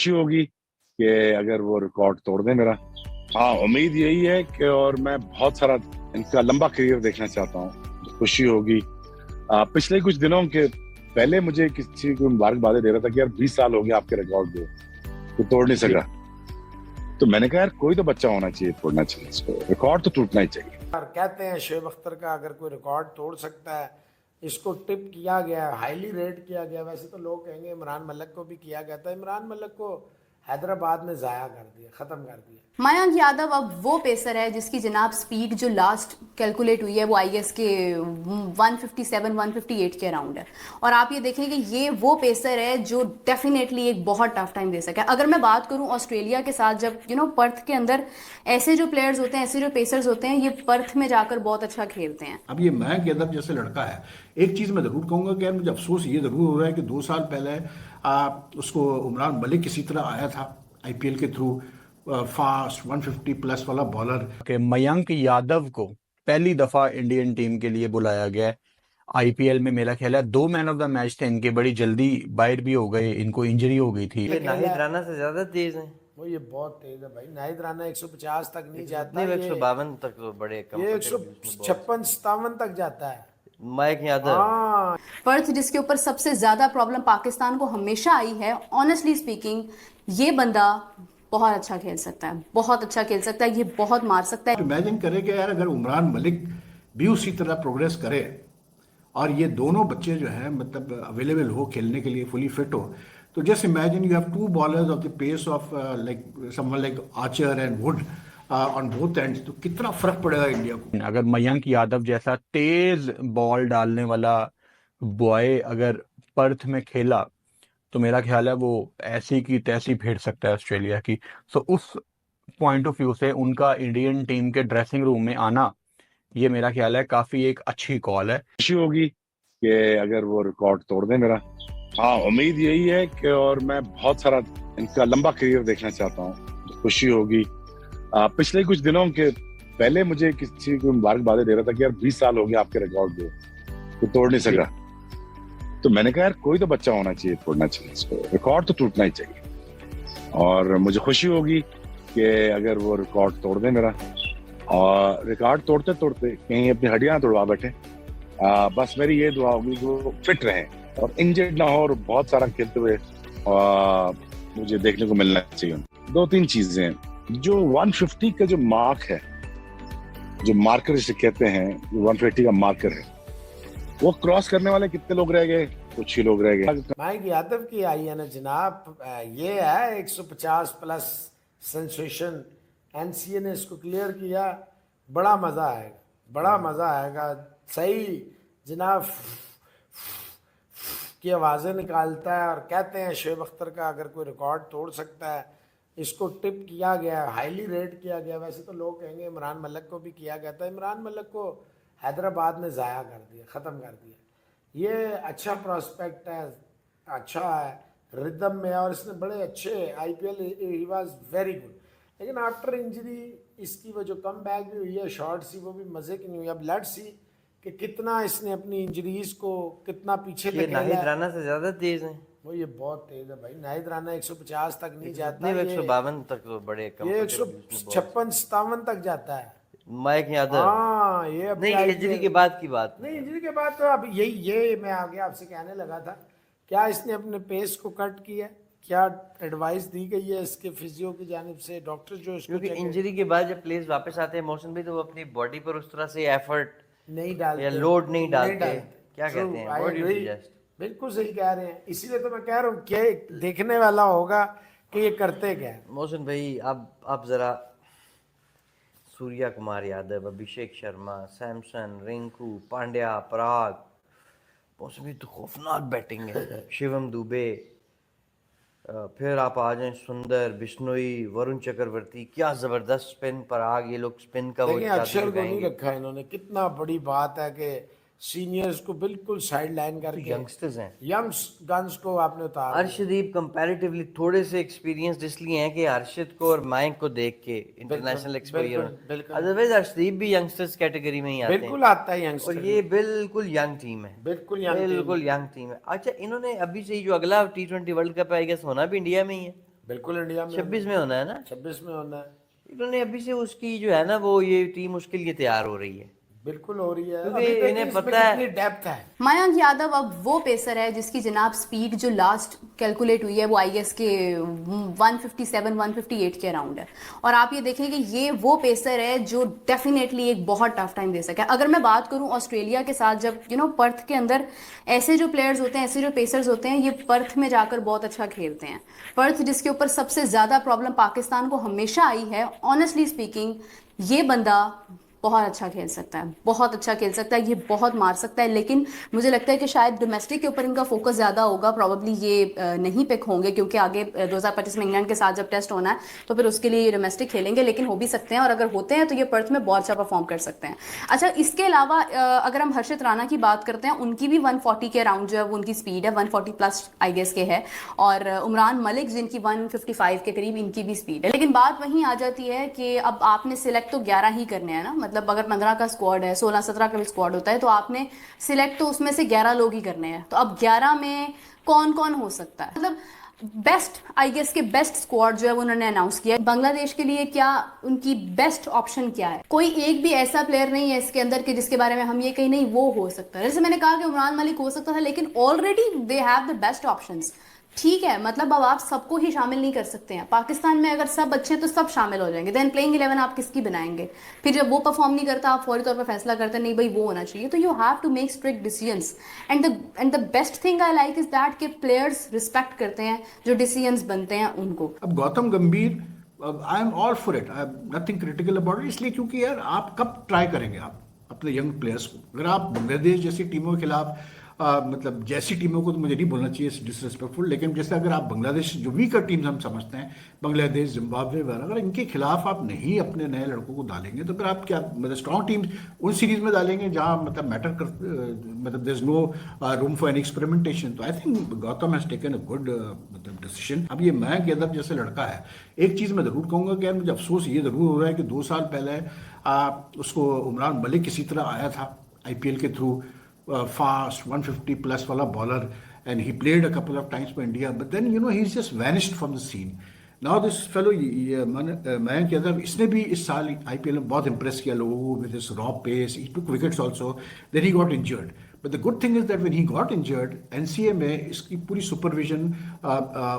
खुशी होगी कि अगर वो रिकॉर्ड तोड़ दें मेरा। हाँ, उम्मीद यही है कि और मैं बहुत सारा इनका लंबा करियर देखना चाहता हूँ। खुशी होगी। पिछले कुछ दिनों के पहले मुझे किसी को मुबारकबादें दे रहा था कि यार 20 साल हो गए आपके रिकॉर्ड को, तो तोड़ नहीं सका। तो मैंने कहा यार कोई तो बच्चा होना चाहिए, तोड़ना चाहिए इसको, रिकॉर्ड तो टूटना ही चाहिए। और कहते हैं शोएब अख्तर का अगर कोई रिकॉर्ड तोड़ सकता है, इसको टिप किया गया, हाईली रेट किया गया। वैसे तो लोग कहेंगे इमरान मलिक को भी किया गया था, इमरान मलिक को हैदराबाद में ज़ाया कर दिया, ख़त्म कर दिया। मयंक यादव अब वो पेसर है जिसकी जनाब स्पीड जो लास्ट कैलकुलेट हुई है वो आईएएस के 157 158 के अराउंड है। और आप ये देखें कि ये वो पेसर है जो डेफिनेटली एक बहुत टफ टाइम दे सके। अगर मैं बात करूं ऑस्ट्रेलिया के साथ, जब पर्थ के अंदर ऐसे जो प्लेयर्स होते हैं, ऐसे जो पेसर्स होते हैं, ये पर्थ में जाकर बहुत अच्छा खेलते हैं। अब ये मयंक यादव जैसे लड़का है, एक चीज़ मैं ज़रूर कहूँगा कि यार मुझे अफसोस ये ज़रूर हो रहा है कि 2 साल पहले उसको इमरान मलिक किसी तरह आया था आईपीएल के थ्रू, फास्ट 150 प्लस वाला बॉलर, कि मयंक यादव को पहली दफा इंडियन टीम के लिए बुलाया गया है आईपीएल में। मेरा ख्याल है 2 मैन ऑफ द मैच थे इनके, बड़ी जल्दी बाहर भी हो गए, इनको इंजरी हो गई थी। ये नाहिद राना से ज्यादा तेज है वो, ये बहुत तेज है भाई। नाहिद राना 150 तक नहीं जाता, नहीं 152 तक तो बड़े कम, ये 156-57 तक जाता है मयंक यादव। पर्थ जिसके ऊपर सबसे ज्यादा प्रॉब्लम पाकिस्तान को हमेशा आई है, ऑनेस्टली स्पीकिंग ये बंदा बहुत अच्छा खेल सकता है, बहुत अच्छा खेल सकता है, ये बहुत मार सकता है। इमेजिन करें कि यार अगर इमरान मलिक भी उसी तरह प्रोग्रेस करे और ये दोनों बच्चे जो हैं मतलब अवेलेबल हो खेलने के लिए, फुली फिट हो, तो just imagine you have 2 bowlers of the pace of like someone like Archer and Wood on both ends, तो कितना फर्क पड़ेगा इंडिया को। अगर मयंक यादव जैसा तेज बॉल डालने वाला बॉय अगर पर्थ में खेला तो मेरा ख्याल है वो ऐसी की तैसी फेर सकता है ऑस्ट्रेलिया की। सो उस पॉइंट ऑफ व्यू से उनका इंडियन टीम के ड्रेसिंग रूम में आना, ये मेरा ख्याल है काफी एक अच्छी कॉल है। खुशी होगी कि अगर वो रिकॉर्ड तोड़ दें मेरा। हाँ, उम्मीद यही है कि और मैं बहुत सारा इनका लंबा करियर देखना चाहता हूँ। खुशी होगी। पिछले कुछ दिनों के पहले मुझे किसी को मुबारकबादें दे रहा था कि यार 20 साल हो गए आपके रिकॉर्ड को, तो तोड़ नहीं सका। तो मैंने कहा यार कोई तो बच्चा होना चाहिए, तोड़ना चाहिए इसको, रिकॉर्ड तो टूटना ही चाहिए। और मुझे खुशी होगी कि अगर वो रिकॉर्ड तोड़ दें मेरा। और रिकॉर्ड तोड़ते तोड़ते कहीं अपनी हड्डियां तोड़वा बैठे। बस मेरी ये दुआ होगी कि वो फिट रहे और इंजर्ड ना हो और बहुत सारा खेलते हुए मुझे देखने को मिलना चाहिए। 2-3 चीजें, जो 150 का जो मार्क है, जो मार्कर जिसे कहते हैं, 150 का मार्कर है, वो क्रॉस करने वाले कितने लोग रह गए? कुछ ही लोग रह गए। मयंक यादव की आई है ना जनाब, ये है 150 प्लस सेंसेशन। एनसीए ने इसको क्लियर किया, बड़ा मज़ा आएगा, बड़ा मज़ा आएगा। सही जनाब की आवाज़ें निकालता है। और कहते हैं शोएब अख्तर का अगर कोई रिकॉर्ड तोड़ सकता है, इसको टिप किया गया, हाईली रेट किया गया। वैसे तो लोग कहेंगे इमरान मलिक को भी किया गया था, इमरान मलिक को हैदराबाद में ज़ाया कर दिया, ख़त्म कर दिया। ये अच्छा प्रॉस्पेक्ट है, अच्छा है, रिदम में, और इसने बड़े अच्छे IPL, he was very good. लेकिन आफ्टर इंजरी इसकी वो जो कम बैक भी हुई है, शॉर्ट सी, वो भी मज़े की नहीं हुई। अब लेट्स सी कि कितना इसने अपनी इंजरीज को कितना पीछे ये नाहिद राना से ज्यादा तेज है वो, ये बहुत तेज है भाई। नाहिद राना 150 तक नहीं जाता, नहीं 152 तक तो बड़े कम, ये 156-57 तक जाता है मयंक यादव। हाँ, ये नहीं इंजरी के बाद की बात नहीं, इंजरी के बाद तो अब ये मैं आगे आपसे कहने लगा था, क्या इसने अपने पेस को कट किया, क्या एडवाइस दी गई है इसके फिजियो की जानिब से, डॉक्टर जो इसको, क्योंकि इंजरी के बाद जब प्लेयर्स वापस आते हैं मोशन भी, तो वो अपनी बॉडी पर उस तरह से एफर्ट नहीं डालते या लोड नहीं डालते। क्या कहते हैं, व्हाट डू यू सजेस्ट? बिल्कुल सही कह रहे हैं, इसीलिए तो मैं कह रहा हूँ कि देखने वाला होगा कि ये करते क्या है। मोहसिन भाई, आप जरा सूर्या कुमार यादव, अभिषेक शर्मा, सैमसन, रिंकू, पांड्या, पराग, मोहसिन भाई तो खौफनाक बैटिंग है। शिवम दुबे, फिर आप आ जाएं सुंदर, बिश्नोई, वरुण चक्रवर्ती, क्या जबरदस्त स्पिन। पराग, ये लोग स्पिन का वो अक्षर को नहीं रखा इन्होंने, कितना बड़ी बात है कि सीनियर्स को बिल्कुल साइड लाइन करके यंगस्टर्स हैं, यंग्स गन्स को आपने उतारा। अर्शदीप कंपैरेटिवली थोड़े से एक्सपीरियंस इसलिए हैं कि अर्शद को और मयंक को देख के इंटरनेशनल एक्सपीरियंस, अदरवाइज अर्शदीप भी यंगस्टर्स कैटेगरी में ही आते हैं। बिल्कुल आता है यंगस्टर, और ये बिल्कुल यंग टीम है, बिल्कुल यंग टीम है। अच्छा, इन्होंने अभी से जो अगला T20 वर्ल्ड कप है, आई गेस होना भी इंडिया में ही है। बिल्कुल इंडिया में 26 में होना है ना? 26 में होना है। इन्होंने अभी से उसकी जो है ना वो ये टीम उसके लिए तैयार हो रही है, बिल्कुल हो रही है। क्योंकि अभी देखिए इन्हें इसमें पता है। कितनी डेप्थ है। मयंक यादव अब वो पेसर है जिसकी जनाब स्पीड जो लास्ट कैलकुलेट हुई है वो आईएएस के 157 158 के अराउंड है। और आप ये देखें कि ये वो पेसर है जो डेफिनेटली एक बहुत टफ टाइम दे सके। अगर मैं बात करूं ऑस्ट्रेलिया के साथ, जब पर्थ के अंदर ऐसे जो प्लेयर्स होते हैं, ऐसे जो पेसर्स होते हैं, ये पर्थ में जाकर बहुत अच्छा खेलते हैं। पर्थ जिसके ऊपर सबसे ज़्यादा प्रॉब्लम पाकिस्तान को हमेशा आई है, ऑनेस्टली स्पीकिंग, ये बंदा बहुत अच्छा खेल सकता है, बहुत अच्छा खेल सकता है, ये बहुत मार सकता है। लेकिन मुझे लगता है कि शायद डोमेस्टिक के ऊपर इनका फोकस ज़्यादा होगा। प्रॉब्ली ये नहीं पिक होंगे क्योंकि आगे 2025 में इंग्लैंड के साथ जब टेस्ट होना है तो फिर उसके लिए ये डोमेस्टिक खेलेंगे। लेकिन हो भी सकते हैं, और अगर होते हैं तो ये पर्थ में बहुत अच्छा परफॉर्म कर सकते हैं। अच्छा, इसके अलावा अगर हम हर्षित राणा की बात करते हैं, उनकी भी 140 के अराउंड जो है वो उनकी स्पीड है, 140 प्लस आई गेस के है। और उमरान मलिक जिनकी 155 के करीब इनकी भी स्पीड है। लेकिन बात वहीं आ जाती है कि अब आपने सिलेक्ट तो 11 ही करने हैं ना, मतलब अगर 15 का स्क्वाड है, 16-17 का भी स्क्वाड होता है, तो आपने सिलेक्ट तो उसमें से 11 लोग ही करने हैं। तो अब 11 में कौन कौन हो सकता है, मतलब बेस्ट आई गेस के बेस्ट स्क्वाड जो है वो उन्होंने अनाउंस किया है। बांग्लादेश के लिए क्या उनकी बेस्ट ऑप्शन क्या है? कोई एक भी ऐसा प्लेयर नहीं है इसके अंदर के जिसके बारे में हम ये कहीं नहीं वो हो सकता है। जैसे मैंने कहा कि उमरान मलिक हो सकता था, लेकिन already they have the best options. ठीक है, मतलब अब आप सबको ही शामिल नहीं कर सकते हैं। पाकिस्तान में अगर सब अच्छे हैं तो सब शामिल हो जाएंगे, देन प्लेइंग 11 आप किसकी बनाएंगे? फिर जब वो परफॉर्म नहीं करता आप फौरी तौर पर फैसला करते नहीं भाई वो होना चाहिए। तो you have to make strict decisions, and the best thing I like is that कि प्लेयर्स रिस्पेक्ट करते हैं जो डिसीजंस बनते हैं उनको। अब गौतम गंभीर, I am all for it, I am nothing critical about it, इसलिए क्योंकि यार आप कब ट्राई करेंगे आप अपने यंग प्लेयर्स को? अगर आप बांग्लादेश जैसी टीमों के खिलाफ मतलब जैसी टीमों को तो मुझे नहीं बोलना चाहिए डिसरिस्पेक्टफुल, लेकिन जैसे अगर आप बांग्लादेश जो वीकर टीम्स हम समझते हैं, बांग्लादेश, जिम्बाब्वे वगैरह, अगर इनके खिलाफ आप नहीं अपने नए लड़कों को डालेंगे तो फिर आप क्या मतलब स्ट्रॉन्ग टीम्स उन सीरीज में डालेंगे जहां मतलब मैटर कर मतलब there is no room for any experimentation. तो I think Gautam has taken a good मतलब डिसीजन। अब ये मयंक यादव जैसे लड़का है, एक चीज मैं जरूर कहूंगा कि यार मुझे अफसोस ये जरूर हो रहा है कि 2 साल पहले उसको उमरान मलिक किसी तरह आया था आईपीएल के through, fast 150 plus wala bowler, and he played a couple of times for India, but then he's just vanished from the scene. Now this fellow Mayank Yadav, इसने भी इस साल आईपीएल में बहुत impress किया लोगों को with his raw pace. He took wickets also, then he got injured. But the good thing is that when he got injured, NCA में इसकी पूरी सुपरविजन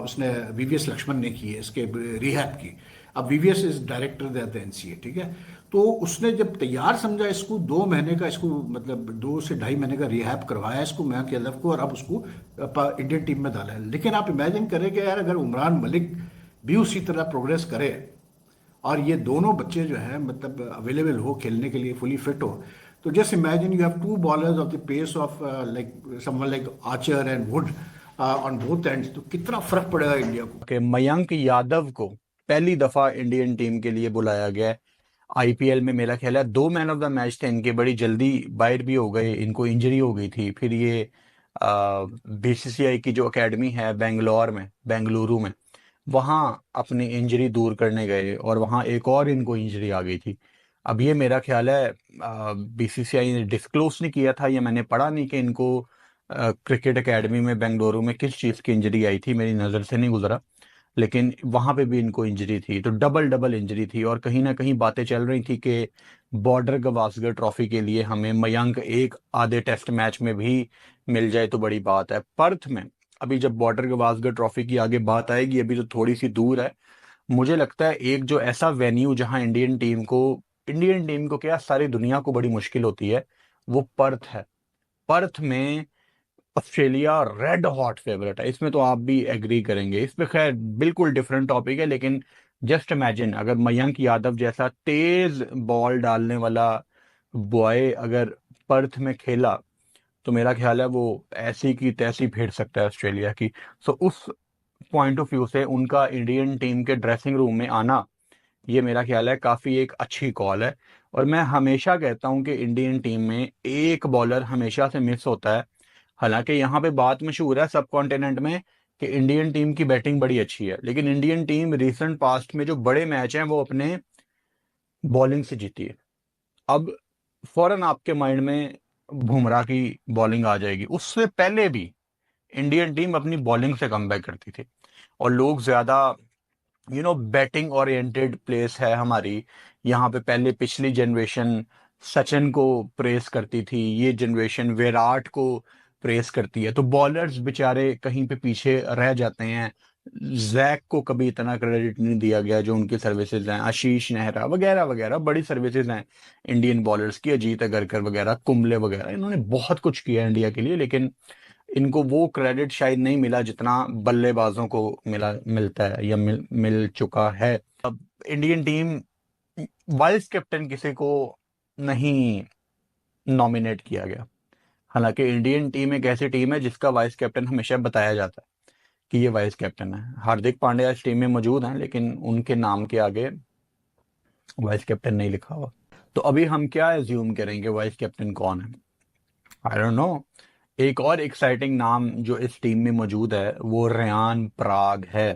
उसने वीवीएस लक्ष्मण ने की है इसके रिहैब की। अब VVS is director at the NCA, ठीक है। तो उसने जब तैयार समझा इसको 2 महीने का, इसको मतलब 2 से 2.5 महीने का रिहैब करवाया इसको मयंक यादव को, और अब उसको इंडियन टीम में डाला है। लेकिन आप इमेजिन करें कि यार अगर उमरान मलिक भी उसी तरह प्रोग्रेस करे और ये दोनों बच्चे जो हैं मतलब अवेलेबल हो खेलने के लिए, फुली फिट हो, तो just imagine you have 2 bowlers of the pace of like someone like Archer and Wood on both ends, तो कितना फर्क पड़ेगा इंडिया को। कि मयंक यादव को पहली दफा इंडियन टीम के लिए बुलाया गया है आईपीएल में। मेरा ख्याल है 2 मैन ऑफ द मैच थे इनके, बड़ी जल्दी बाहर भी हो गए, इनको इंजरी हो गई थी। फिर ये बीसीसीआई की जो एकेडमी है बेंगलुरु में, वहाँ अपनी इंजरी दूर करने गए और वहाँ एक और इनको इंजरी आ गई थी। अब ये मेरा ख्याल है बीसीसीआई ने डिस्क्लोज नहीं किया था, या मैंने पढ़ा नहीं कि इनको क्रिकेट एकेडमी में बेंगलुरु में किस चीज़ की इंजरी आई थी, मेरी नज़र से नहीं गुजरा, लेकिन वहां पे भी इनको इंजरी थी। तो डबल इंजरी थी, और कहीं ना कहीं बातें चल रही थी कि बॉर्डर गवास्कर ट्रॉफी के लिए हमें मयंक एक आधे टेस्ट मैच में भी मिल जाए तो बड़ी बात है। पर्थ में अभी जब बॉर्डर गवास्कर ट्रॉफी की आगे बात आएगी, अभी तो थोड़ी सी दूर है। मुझे लगता है एक जो ऐसा वेन्यू जहां इंडियन टीम को क्या सारी दुनिया को बड़ी मुश्किल होती है, वो पर्थ है। पर्थ में ऑस्ट्रेलिया रेड हॉट फेवरेट है, इसमें तो आप भी एग्री करेंगे। इस पे खैर बिल्कुल डिफरेंट टॉपिक है, लेकिन जस्ट इमेजिन अगर मयंक यादव जैसा तेज बॉल डालने वाला बॉय अगर पर्थ में खेला तो मेरा ख्याल है वो ऐसी की तैसी फेर सकता है ऑस्ट्रेलिया की। सो उस पॉइंट ऑफ व्यू से उनका इंडियन टीम के ड्रेसिंग रूम में आना, ये मेरा ख्याल है काफ़ी एक अच्छी कॉल है। और मैं हमेशा कहता हूं कि इंडियन टीम में एक बॉलर हमेशा से मिस होता है। हालांकि यहाँ पे बात मशहूर है सब कॉन्टिनेंट में कि इंडियन टीम की बैटिंग बड़ी अच्छी है, लेकिन इंडियन टीम रिसेंट पास्ट में जो बड़े मैच हैं वो अपने बॉलिंग से जीती है। अब फौरन आपके माइंड में बुमराह की बॉलिंग आ जाएगी, उससे पहले भी इंडियन टीम अपनी बॉलिंग से कमबैक करती थी और लोग ज्यादा बैटिंग ओरिएंटेड प्लेस है हमारी। यहाँ पे पहले पिछली जनरेशन सचिन को प्रेस करती थी, ये जनरेशन विराट को प्रेस करती है, तो बॉलर्स बेचारे कहीं पे पीछे रह जाते हैं। जैक को कभी इतना क्रेडिट नहीं दिया गया जो उनकी सर्विसेज हैं, आशीष नेहरा वगैरह वगैरह बड़ी सर्विसेज हैं इंडियन बॉलर्स की, अजीत अगरकर वगैरह, कुंबले वगैरह, इन्होंने बहुत कुछ किया इंडिया के लिए, लेकिन इनको वो क्रेडिट शायद नहीं मिला जितना बल्लेबाजों को मिलता है या मिल चुका है। अब इंडियन टीम वाइस कैप्टन किसी को नहीं नॉमिनेट किया गया, हालांकि इंडियन टीम एक ऐसी टीम है जिसका वाइस कैप्टन हमेशा बताया जाता है कि ये वाइस कैप्टन है। हार्दिक पांड्या इस टीम में मौजूद हैं, लेकिन उनके नाम के आगे वाइस कैप्टन नहीं लिखा हुआ। तो अभी हम क्या एज्यूम करेंगे वाइस कैप्टन कौन है? I don't know. एक और एक्साइटिंग नाम जो इस टीम में मौजूद है वो रेयान पराग है।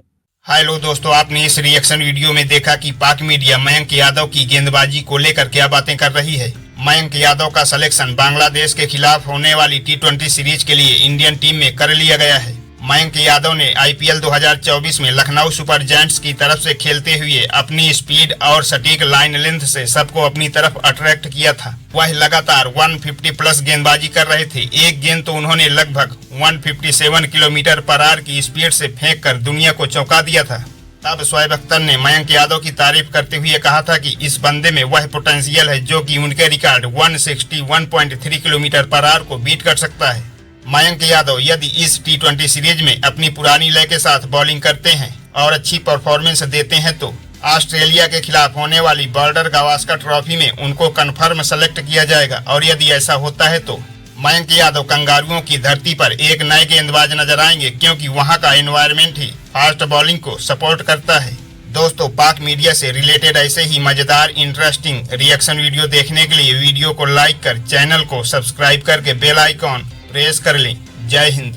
हेलो दोस्तों, आपने इस रिएक्शन वीडियो में देखा कि पाक मीडिया मयंक यादव की गेंदबाजी को लेकर क्या बातें कर रही है। मयंक यादव का सिलेक्शन बांग्लादेश के खिलाफ होने वाली T20 सीरीज के लिए इंडियन टीम में कर लिया गया है। मयंक यादव ने IPL 2024 में लखनऊ सुपर जायंट्स की तरफ से खेलते हुए अपनी स्पीड और सटीक लाइन लेंथ से सबको अपनी तरफ अट्रैक्ट किया था। वह लगातार 150 प्लस गेंदबाजी कर रहे थे। एक गेंद तो उन्होंने लगभग 157 किलोमीटर पर आवर की स्पीड से फेंक कर दुनिया को चौंका दिया था। तब शोएब अख्तर ने मयंक यादव की तारीफ करते हुए कहा था कि इस बंदे में वह पोटेंशियल है जो कि उनके रिकॉर्ड 161.3 किलोमीटर पर आवर को बीट कर सकता है। मयंक यादव यदि इस T20 सीरीज में अपनी पुरानी लय के साथ बॉलिंग करते हैं और अच्छी परफॉर्मेंस देते हैं तो ऑस्ट्रेलिया के खिलाफ होने वाली बॉर्डर गावस्कर ट्रॉफी में उनको कंफर्म सेलेक्ट किया जाएगा। और यदि ऐसा होता है तो मयंक यादव कंगारुओं की धरती पर एक नए गेंदबाज नजर आएंगे, क्योंकि वहां का एनवायरनमेंट ही फास्ट बॉलिंग को सपोर्ट करता है। दोस्तों, पाक मीडिया से रिलेटेड ऐसे ही मजेदार इंटरेस्टिंग रिएक्शन वीडियो देखने के लिए वीडियो को लाइक कर चैनल को सब्सक्राइब करके बेल आइकॉन प्रेस कर लें। जय हिंद।